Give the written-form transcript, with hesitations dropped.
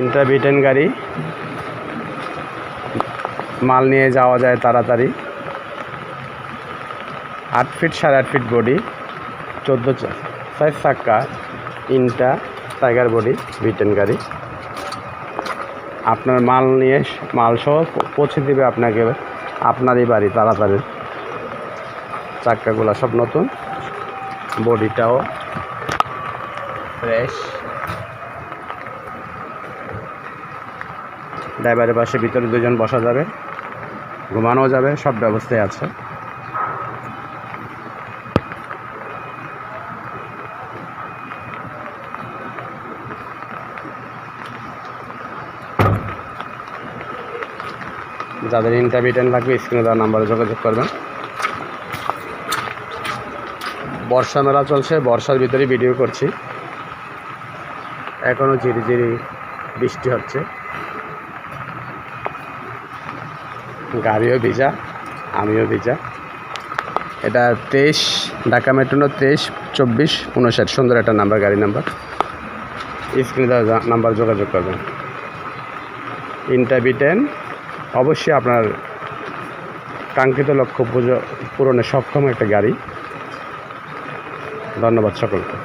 ইন্টারভিটেন গাড়ি, মাল নিয়ে যাওয়া যায় তাড়াতাড়ি। 8 ফিট 8.5 ফিট বডি, 14 সাইজ চাক্কা, ইন্টা টাইগার বডি ভিটেন গাড়ি। আপনার মাল নিয়ে মাল সহ পৌঁছে দেবে আপনাকে আপনারই বাড়ি তাড়াতাড়ি। চাক্কাগুলো সব নতুন, বডিটাও ফ্রেশ। ড্রাইভারের পাশে ভিতরে 2 জন বসা যাবে, ঘুমানো যাবে, সব ব্যবস্থাই আছে। যাদের ইন্টারভিটেন লাগবে স্ক্রিনে দেওয়া নাম্বারে যোগাযোগ করবেন। বর্ষা মেলা চলছে, বর্ষার ভিতরে ভিডিও করছি। এখনও ঝিরিঝিরি বৃষ্টি হচ্ছে, গাড়িও ভিজা, আমিও ভিজা। এটা 23 ঢাকা মেট্রো 23 24 59 সুন্দর একটা নাম্বার, গাড়ি নাম্বার। স্ক্রিনে দেওয়া নাম্বার যোগাযোগ করবেন। ইন্টারভিটেন অবশ্যই আপনার কাঙ্ক্ষিত লক্ষ্য পূরণে সক্ষম একটা গাড়ি। ধন্যবাদ সকলকে।